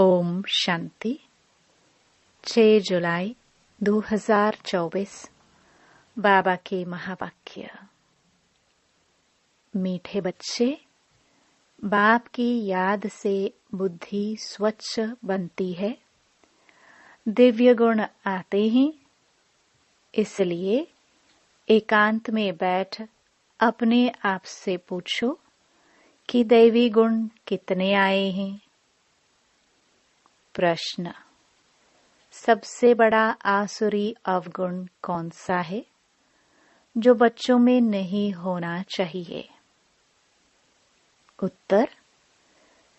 ओम शांति। 6 जुलाई 2024 बाबा के महावाक्य। मीठे बच्चे, बाप की याद से बुद्धि स्वच्छ बनती है, दिव्य गुण आते हैं। इसलिए एकांत में बैठ अपने आप से पूछो कि दैवी गुण कितने आए हैं। प्रश्न: सबसे बड़ा आसुरी अवगुण कौन सा है जो बच्चों में नहीं होना चाहिए? उत्तर: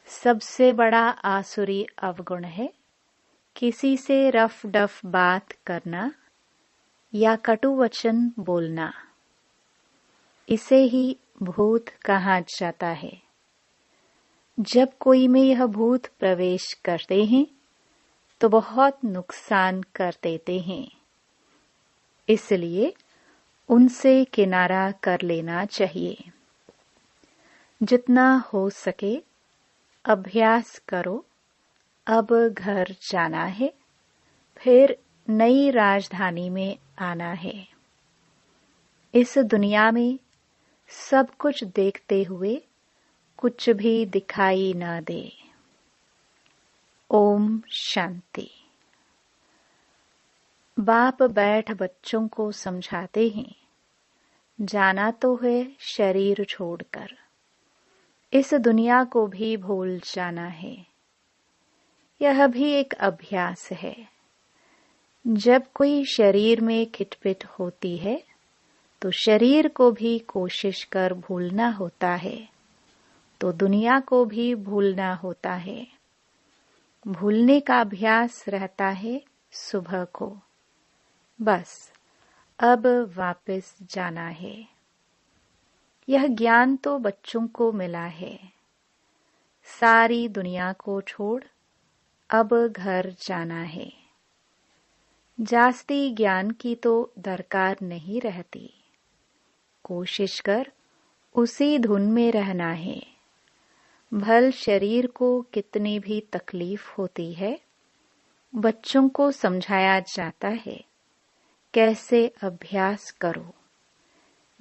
सबसे बड़ा आसुरी अवगुण है किसी से रफ डफ बात करना या कटु वचन बोलना। इसे ही भूत कहा जाता है। जब कोई में यह भूत प्रवेश करते हैं तो बहुत नुकसान कर देते हैं। इसलिए उनसे किनारा कर लेना चाहिए। जितना हो सके अभ्यास करो। अब घर जाना है, फिर नई राजधानी में आना है। इस दुनिया में सब कुछ देखते हुए कुछ भी दिखाई न दे। ओम शांति। बाप बैठ बच्चों को समझाते हैं, जाना तो है शरीर छोड़कर, इस दुनिया को भी भूल जाना है। यह भी एक अभ्यास है। जब कोई शरीर में खिटपिट होती है तो शरीर को भी कोशिश कर भूलना होता है, तो दुनिया को भी भूलना होता है। भूलने का अभ्यास रहता है सुबह को। बस अब वापस जाना है। यह ज्ञान तो बच्चों को मिला है। सारी दुनिया को छोड़ अब घर जाना है। जास्ती ज्ञान की तो दरकार नहीं रहती। कोशिश कर उसी धुन में रहना है। भल शरीर को कितनी भी तकलीफ होती है, बच्चों को समझाया जाता है कैसे अभ्यास करो,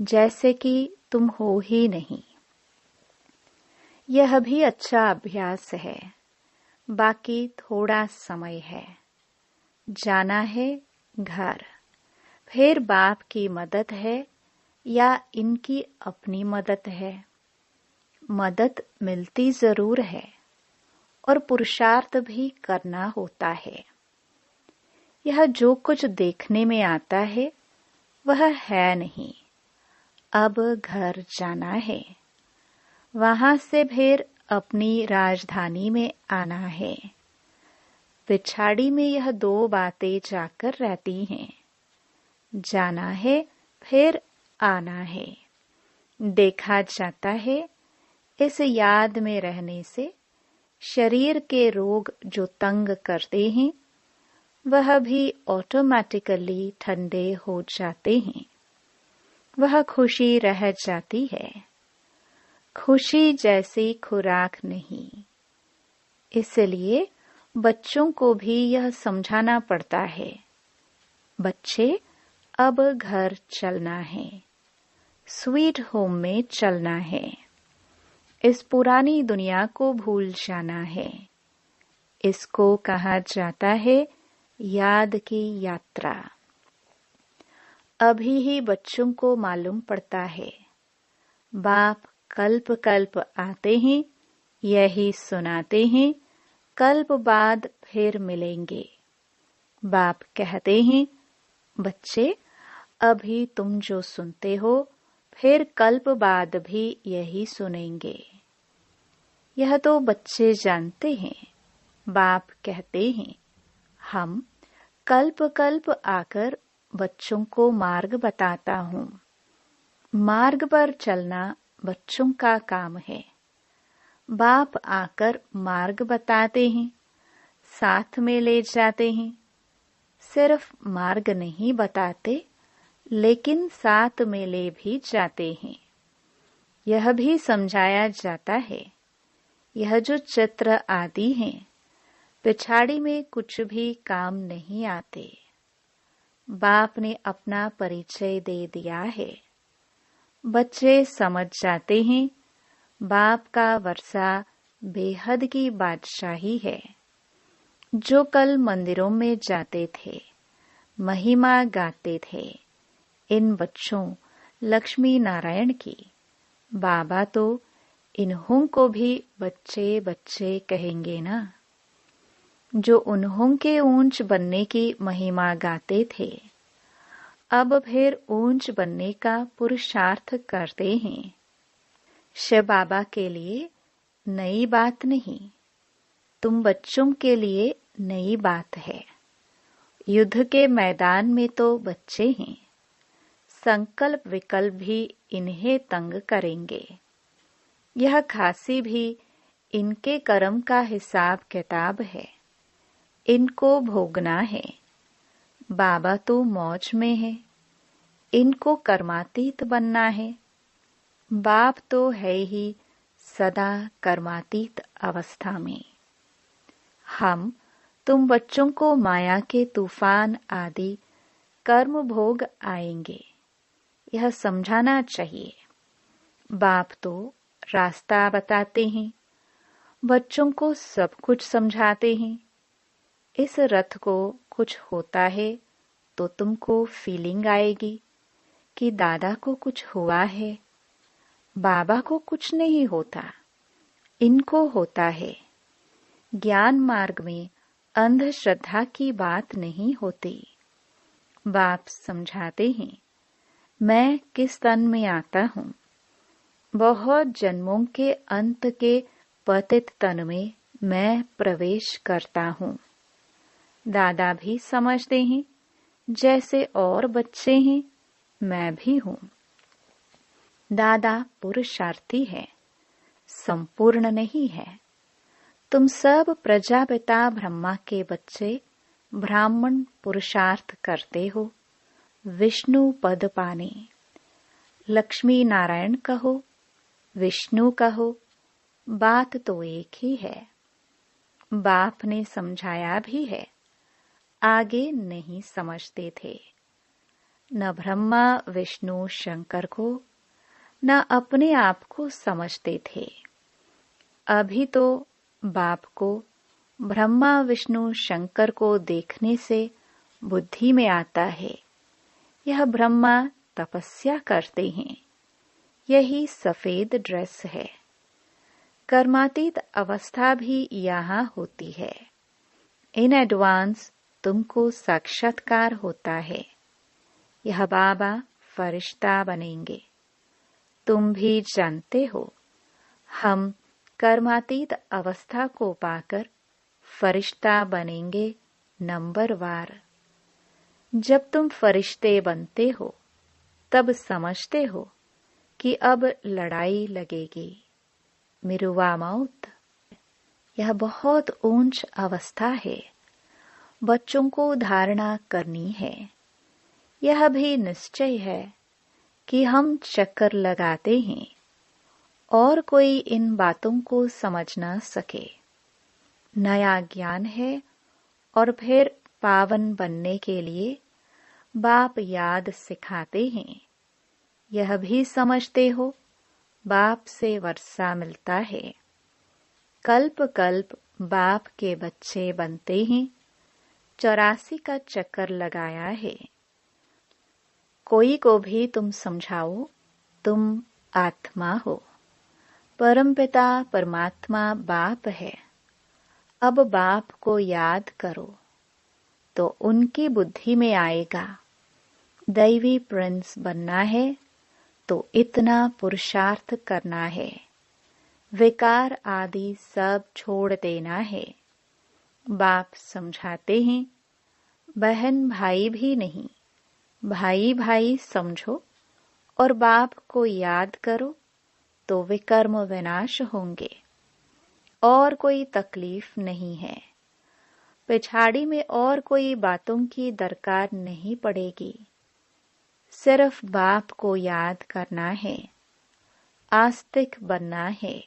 जैसे कि तुम हो ही नहीं। यह भी अच्छा अभ्यास है। बाकी थोड़ा समय है। जाना है घर। फिर बाप की मदद है या इनकी अपनी मदद है? मदद मिलती जरूर है और पुरुषार्थ भी करना होता है। यह जो कुछ देखने में आता है वह है नहीं। अब घर जाना है। वहां से फिर अपनी राजधानी में आना है। पिछाड़ी में यह दो बातें जाकर रहती हैं। जाना है, फिर आना है। देखा जाता है इस याद में रहने से शरीर के रोग जो तंग करते हैं वह भी ऑटोमेटिकली ठंडे हो जाते हैं। वह खुशी रह जाती है। खुशी जैसी खुराक नहीं। इसलिए बच्चों को भी यह समझाना पड़ता है, बच्चे अब घर चलना है, स्वीट होम में चलना है। इस पुरानी दुनिया को भूल जाना है। इसको कहा जाता है याद की यात्रा। अभी ही बच्चों को मालूम पड़ता है। बाप कल्प कल्प आते हैं, यही सुनाते हैं, कल्प बाद फिर मिलेंगे। बाप कहते हैं, बच्चे अभी तुम जो सुनते हो फिर कल्प बाद भी यही सुनेंगे। यह तो बच्चे जानते हैं। बाप कहते हैं, हम कल्प कल्प आकर बच्चों को मार्ग बताता हूँ। मार्ग पर चलना बच्चों का काम है। बाप आकर मार्ग बताते हैं, साथ में ले जाते हैं। सिर्फ मार्ग नहीं बताते, लेकिन साथ में ले भी जाते हैं। यह भी समझाया जाता है, यह जो चित्र आदि हैं पिछाड़ी में कुछ भी काम नहीं आते। बाप ने अपना परिचय दे दिया है। बच्चे समझ जाते हैं बाप का वर्षा बेहद की बादशाही है। जो कल मंदिरों में जाते थे, महिमा गाते थे, इन बच्चों लक्ष्मी नारायण की, बाबा तो इन्हों को भी बच्चे बच्चे कहेंगे ना। जो उन्हों के ऊंच बनने की महिमा गाते थे, अब फिर ऊंच बनने का पुरुषार्थ करते हैं। शिव बाबा के लिए नई बात नहीं, तुम बच्चों के लिए नई बात है। युद्ध के मैदान में तो बच्चे हैं, संकल्प विकल्प भी इन्हें तंग करेंगे। यह खांसी भी इनके कर्म का हिसाब किताब है, इनको भोगना है। बाबा तो मौज में है, इनको कर्मातीत बनना है। बाप तो है ही सदा कर्मातीत अवस्था में। हम तुम बच्चों को माया के तूफान आदि कर्म भोग आएंगे, यह समझाना चाहिए। बाप तो रास्ता बताते हैं, बच्चों को सब कुछ समझाते हैं। इस रथ को कुछ होता है तो तुमको फीलिंग आएगी कि दादा को कुछ हुआ है। बाबा को कुछ नहीं होता, इनको होता है। ज्ञान मार्ग में अंधश्रद्धा की बात नहीं होती। बाप समझाते हैं, मैं किस तन में आता हूँ। बहुत जन्मों के अंत के पतित तन में मैं प्रवेश करता हूँ। दादा भी समझते हैं, जैसे और बच्चे हैं, मैं भी हूँ। दादा पुरुषार्थी है, संपूर्ण नहीं है। तुम सब प्रजापिता ब्रह्मा के बच्चे ब्राह्मण पुरुषार्थ करते हो, विष्णु पद पाने। लक्ष्मी नारायण कहो, विष्णु कहो, बात तो एक ही है। बाप ने समझाया भी है, आगे नहीं समझते थे। न ब्रह्मा विष्णु शंकर को, न अपने आप को समझते थे। अभी तो बाप को ब्रह्मा विष्णु शंकर को देखने से बुद्धि में आता है, यह ब्रह्मा तपस्या करते हैं, यही सफेद ड्रेस है। कर्मातीत अवस्था भी यहाँ होती है। इन एडवांस तुमको साक्षात्कार होता है। यह बाबा फरिश्ता बनेंगे। तुम भी जानते हो, हम कर्मातीत अवस्था को पाकर फरिश्ता बनेंगे नंबरवार। जब तुम फरिश्ते बनते हो, तब समझते हो कि अब लड़ाई लगेगी, मिरुवा मौत। यह बहुत ऊंच अवस्था है, बच्चों को धारणा करनी है। यह भी निश्चय है कि हम चक्कर लगाते हैं और कोई इन बातों को समझ न सके। नया ज्ञान है और फिर पावन बनने के लिए बाप याद सिखाते हैं। यह भी समझते हो, बाप से वर्षा मिलता है। कल्प कल्प बाप के बच्चे बनते हैं। 84 का चक्कर लगाया है। कोई को भी तुम समझाओ, तुम आत्मा हो, परमपिता परमात्मा बाप है। अब बाप को याद करो तो उनकी बुद्धि में आएगा, दैवी प्रिंस बनना है तो इतना पुरुषार्थ करना है, विकार आदि सब छोड़ देना है। बाप समझाते हैं, बहन भाई भी नहीं, भाई भाई समझो और बाप को याद करो तो विकर्म विनाश होंगे और कोई तकलीफ नहीं है। पिछाड़ी में और कोई बातों की दरकार नहीं पड़ेगी। सिर्फ बाप को याद करना है, आस्तिक बनना है,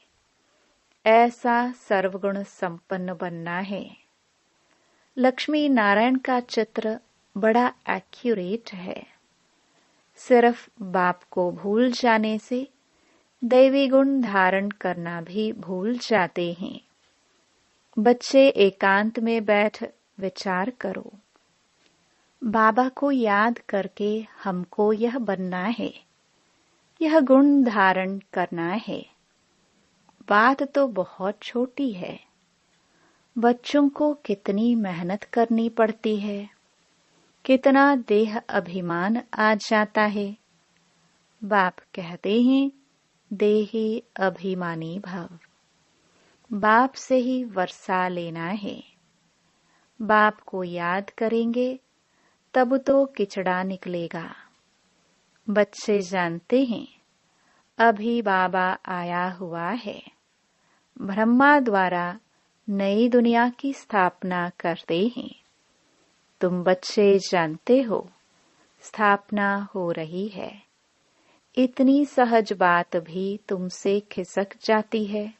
ऐसा सर्वगुण संपन्न बनना है। लक्ष्मी नारायण का चित्र बड़ा एक्यूरेट है। सिर्फ बाप को भूल जाने से दैवी गुण धारण करना भी भूल जाते हैं। बच्चे एकांत में बैठ विचार करो, बाबा को याद करके हमको यह बनना है, यह गुण धारण करना है। बात तो बहुत छोटी है। बच्चों को कितनी मेहनत करनी पड़ती है, कितना देह अभिमान आ जाता है। बाप कहते हैं देही अभिमानी भव। बाप से ही वर्षा लेना है। बाप को याद करेंगे तब तो किचड़ा निकलेगा। बच्चे जानते हैं अभी बाबा आया हुआ है। ब्रह्मा द्वारा नई दुनिया की स्थापना करते हैं। तुम बच्चे जानते हो स्थापना हो रही है। इतनी सहज बात भी तुमसे खिसक जाती है।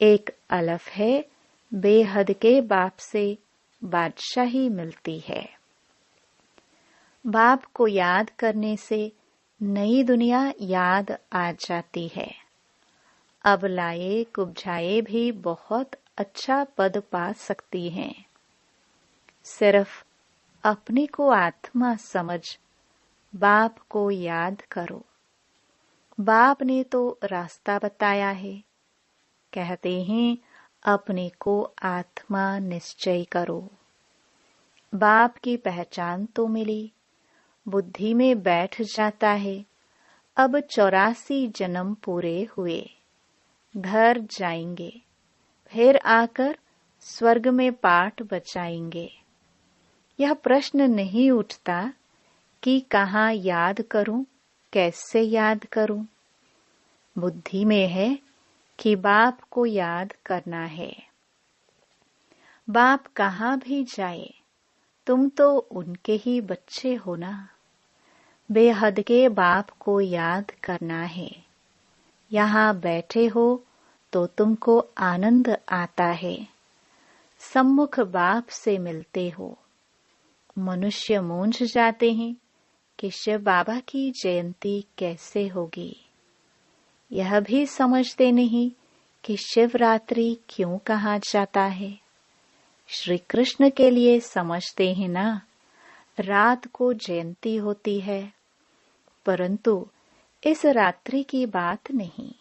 एक अलफ है, बेहद के बाप से बादशाही मिलती है। बाप को याद करने से नई दुनिया याद आ जाती है। अब लाए कुब्जाए भी बहुत अच्छा पद पा सकती हैं। सिर्फ अपने को आत्मा समझ बाप को याद करो। बाप ने तो रास्ता बताया है। कहते हैं अपने को आत्मा निश्चय करो। बाप की पहचान तो मिली, बुद्धि में बैठ जाता है। अब 84 जन्म पूरे हुए, घर जाएंगे, फिर आकर स्वर्ग में पाठ बचाएंगे। यह प्रश्न नहीं उठता कि कहाँ याद करूं, कैसे याद करूं। बुद्धि में है कि बाप को याद करना है। बाप कहाँ भी जाए तुम तो उनके ही बच्चे हो ना। बेहद के बाप को याद करना है। यहाँ बैठे हो तो तुमको आनंद आता है। सम्मुख बाप से मिलते हो। मनुष्य मूंझ जाते हैं कि शिव बाबा की जयंती कैसे होगी। यह भी समझते नहीं कि शिवरात्रि क्यों कहा जाता है। श्री कृष्ण के लिए समझते हैं ना, रात को जयंती होती है, परंतु इस रात्रि की बात नहीं।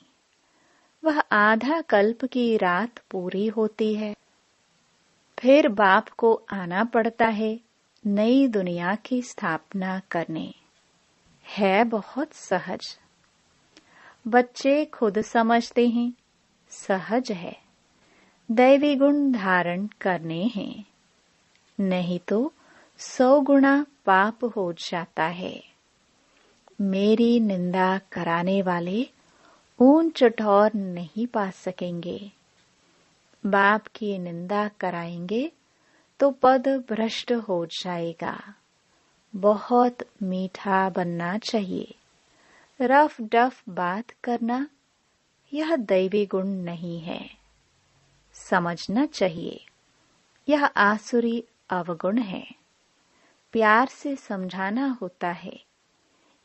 वह आधा कल्प की रात पूरी होती है। फिर बाप को आना पड़ता है नई दुनिया की स्थापना करने। है बहुत सहज। बच्चे खुद समझते हैं सहज है। दैवी गुण धारण करने हैं, नहीं तो 100 गुना पाप हो जाता है। मेरी निंदा कराने वाले ऊंच ठौर नहीं पा सकेंगे। बाप की निंदा कराएंगे तो पद भ्रष्ट हो जाएगा। बहुत मीठा बनना चाहिए। रफ डफ बात करना यह दैवी गुण नहीं है। समझना चाहिए यह आसुरी अवगुण है। प्यार से समझाना होता है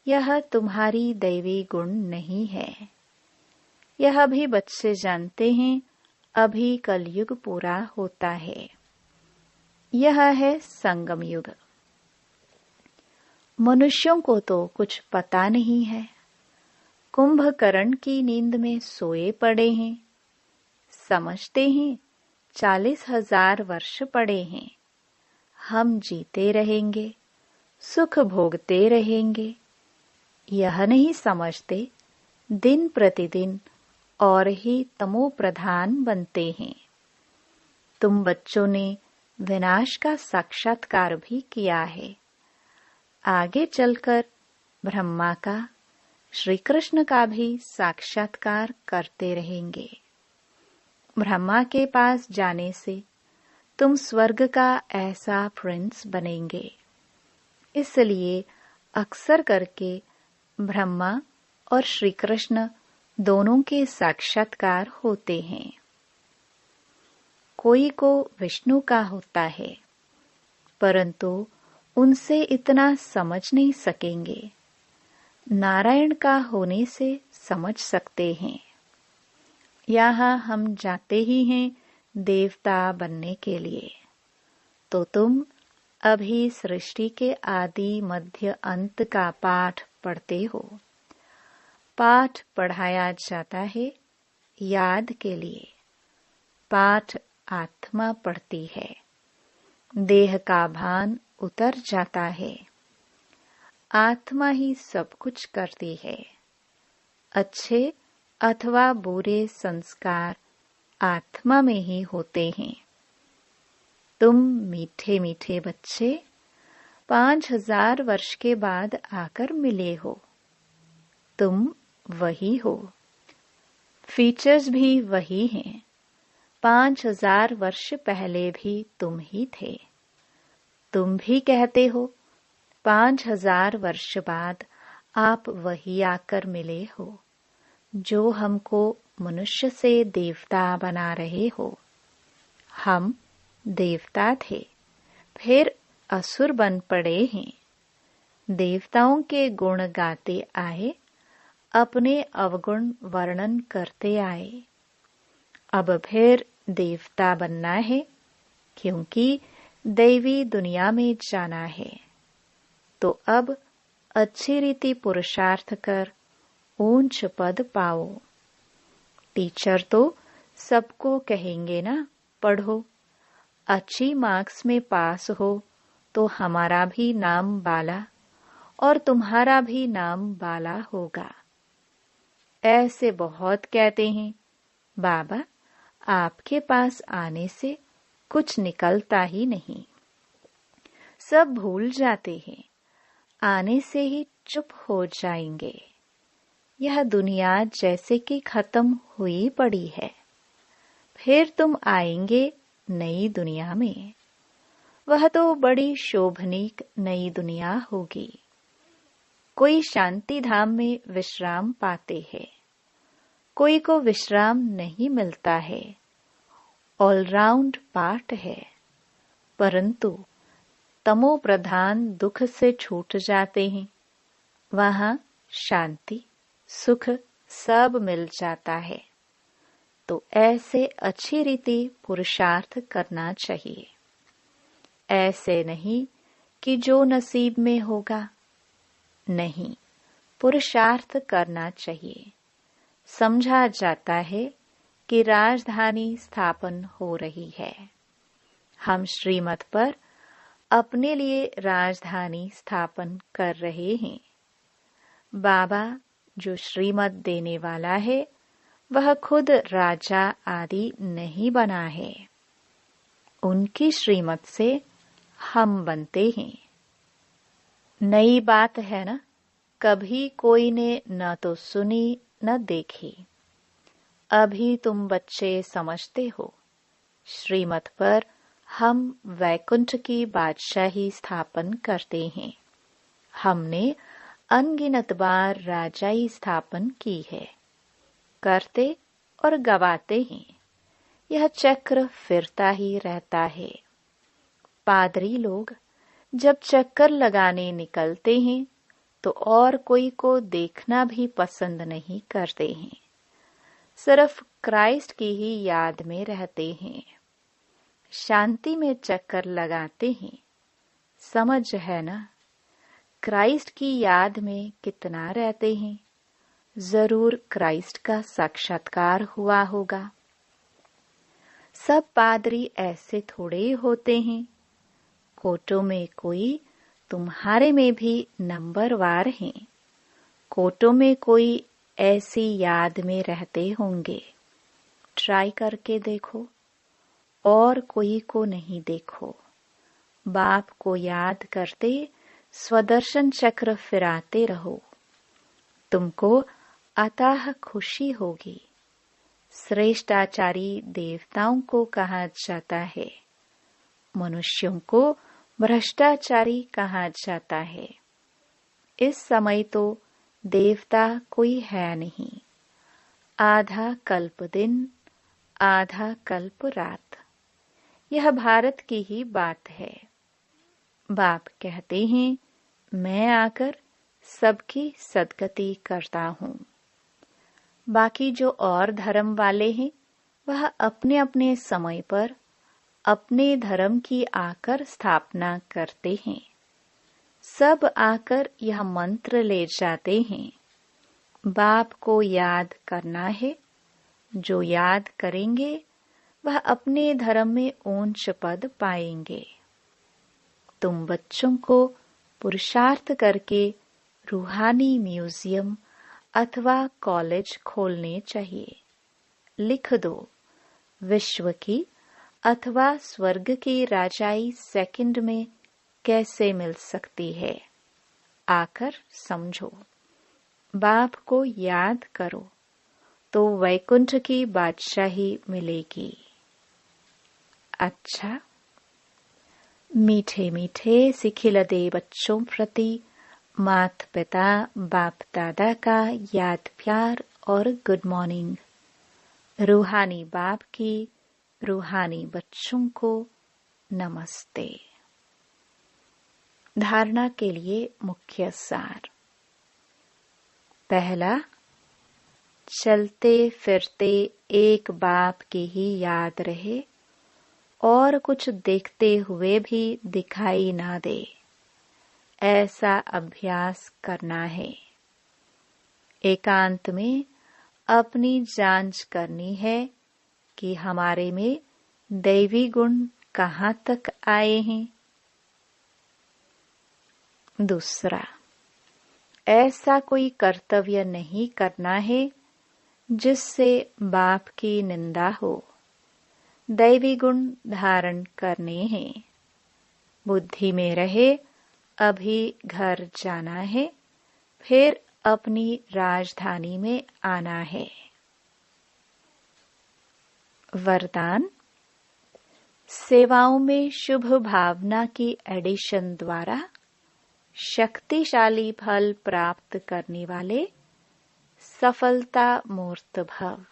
यह तुम्हारी दैवी गुण नहीं है। यह भी बच्चे जानते हैं अभी कलयुग पूरा होता है। यह है संगम युग। मनुष्यों को तो कुछ पता नहीं है। कुंभकर्ण की नींद में सोए पड़े हैं। समझते हैं 40,000 वर्ष पड़े हैं। हम जीते रहेंगे, सुख भोगते रहेंगे। यह नहीं समझते दिन प्रतिदिन और ही तमो प्रधान बनते हैं। तुम बच्चों ने विनाश का साक्षात्कार भी किया है। आगे चलकर ब्रह्मा का, श्री कृष्ण का भी साक्षात्कार करते रहेंगे। ब्रह्मा के पास जाने से तुम स्वर्ग का ऐसा प्रिंस बनेंगे। इसलिए अक्सर करके ब्रह्मा और श्री कृष्ण दोनों के साक्षात्कार होते हैं। कोई को विष्णु का होता है, परंतु उनसे इतना समझ नहीं सकेंगे। नारायण का होने से समझ सकते हैं। यहाँ हम जाते ही हैं देवता बनने के लिए। तो तुम अभी सृष्टि के आदि मध्य अंत का पाठ पढ़ते हो। पाठ पढ़ाया जाता है याद के लिए। पाठ आत्मा पढ़ती है। देह का भान उतर जाता है। आत्मा ही सब कुछ करती है। अच्छे अथवा बुरे संस्कार आत्मा में ही होते हैं। तुम मीठे मीठे बच्चे 5000 वर्ष के बाद आकर मिले हो। तुम वही हो। फीचर्स भी वही हैं। 5000 वर्ष पहले भी तुम ही थे। तुम भी कहते हो 5000 वर्ष बाद आप वही आकर मिले हो जो हमको मनुष्य से देवता बना रहे हो। हम देवता थे, फिर असुर बन पड़े हैं। देवताओं के गुण गाते आए, अपने अवगुण वर्णन करते आए। अब फिर देवता बनना है, क्योंकि दैवी दुनिया में जाना है। तो अब अच्छी रीति पुरुषार्थ कर ऊंच पद पाओ। टीचर तो सबको कहेंगे ना, पढ़ो। अच्छी मार्क्स में पास हो तो हमारा भी नाम बाला और तुम्हारा भी नाम बाला होगा। ऐसे बहुत कहते हैं, बाबा आपके पास आने से कुछ निकलता ही नहीं। सब भूल जाते हैं, आने से ही चुप हो जाएंगे। यह दुनिया जैसे कि खत्म हुई पड़ी है। फिर तुम आएंगे नई दुनिया में। वह तो बड़ी शोभनीक नई दुनिया होगी। कोई शांति धाम में विश्राम पाते हैं, कोई को विश्राम नहीं मिलता है। ऑलराउंड पाठ है, परंतु तमो प्रधान दुख से छूट जाते हैं। वहां शांति सुख सब मिल जाता है। तो ऐसे अच्छी रीति पुरुषार्थ करना चाहिए। ऐसे नहीं कि जो नसीब में होगा, नहीं, पुरुषार्थ करना चाहिए। समझा जाता है कि राजधानी स्थापन हो रही है। हम श्रीमत पर अपने लिए राजधानी स्थापन कर रहे हैं। बाबा जो श्रीमत देने वाला है, वह खुद राजा आदि नहीं बना है। उनकी श्रीमत से हम बनते हैं। नई बात है ना, कभी कोई ने न तो सुनी न देखी। अभी तुम बच्चे समझते हो। श्रीमत पर हम वैकुंठ की बादशाही स्थापन करते हैं। हमने अनगिनत बार राजाई स्थापन की है। करते और गवाते हैं। यह चक्र फिरता ही रहता है। पादरी लोग जब चक्कर लगाने निकलते हैं तो और कोई को देखना भी पसंद नहीं करते हैं। सिर्फ क्राइस्ट की ही याद में रहते हैं। शांति में चक्कर लगाते हैं। समझ है ना? क्राइस्ट की याद में कितना रहते हैं। जरूर क्राइस्ट का साक्षात्कार हुआ होगा। सब पादरी ऐसे थोड़े होते हैं। कोटों में कोई तुम्हारे में भी नंबरवार हैं। कोटों में कोई ऐसी याद में रहते होंगे। ट्राई करके देखो और कोई को नहीं देखो। बाप को याद करते स्वदर्शन चक्र फिराते रहो। तुमको अतः खुशी होगी। श्रेष्ठाचारी देवताओं को कहा जाता है। मनुष्यों को भ्रष्टाचारी कहा जाता है। इस समय तो देवता कोई है नहीं। आधा कल्प दिन, आधा कल्प रात। यह भारत की ही बात है। बाप कहते हैं, मैं आकर सबकी सद्गति करता हूँ। बाकी जो और धर्म वाले हैं वह अपने अपने समय पर अपने धर्म की आकर स्थापना करते हैं। सब आकर यह मंत्र ले जाते हैं, बाप को याद करना है। जो याद करेंगे वह अपने धर्म में ऊंच पद पाएंगे। तुम बच्चों को पुरुषार्थ करके रूहानी म्यूजियम अथवा कॉलेज खोलने चाहिए। लिख दो, विश्व की अथवा स्वर्ग की राजाई सेकंड में कैसे मिल सकती है। आकर समझो, बाप को याद करो तो वैकुंठ की बादशाही मिलेगी। अच्छा, मीठे मीठे सिखिलदे बच्चों प्रति माता पिता बाप दादा का याद प्यार और गुड मॉर्निंग। रूहानी बाप की रूहानी बच्चों को नमस्ते। धारणा के लिए मुख्य सार। पहला, चलते फिरते एक बाप की ही याद रहे और कुछ देखते हुए भी दिखाई ना दे, ऐसा अभ्यास करना है। एकांत में अपनी जांच करनी है कि हमारे में दैवी गुण कहाँ तक आए हैं। दूसरा, ऐसा कोई कर्तव्य नहीं करना है जिससे बाप की निंदा हो। दैवी गुण धारण करने हैं। बुद्धि में रहे अभी घर जाना है, फिर अपनी राजधानी में आना है। वरदान, सेवाओं में शुभ भावना की एडिशन द्वारा शक्तिशाली फल प्राप्त करने वाले सफलता मूर्त भव।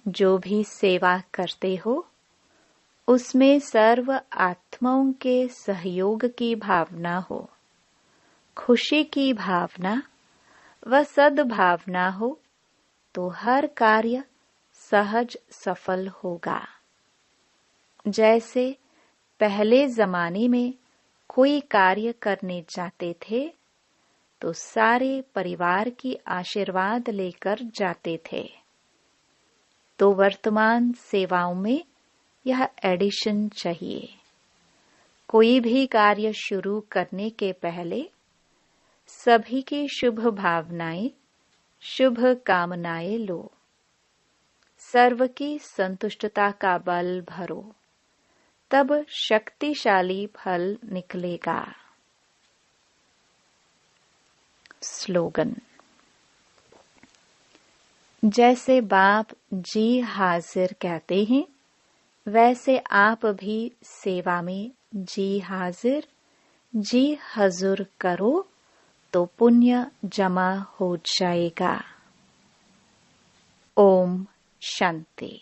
जो भी सेवा करते हो उसमें सर्व आत्माओं के सहयोग की भावना हो, खुशी की भावना व सद्भावना हो तो हर कार्य सहज सफल होगा। जैसे पहले जमाने में कोई कार्य करने जाते थे तो सारे परिवार की आशीर्वाद लेकर जाते थे, तो वर्तमान सेवाओं में यह एडिशन चाहिए। कोई भी कार्य शुरू करने के पहले सभी की शुभ भावनाएं, शुभ कामनाएं लो। सर्व की संतुष्टता का बल भरो, तब शक्तिशाली फल निकलेगा। स्लोगन। जैसे बाप जी हाजिर कहते हैं, वैसे आप भी सेवा में जी हाजिर, जी हजूर करो तो पुण्य जमा हो जाएगा। ओम शांति।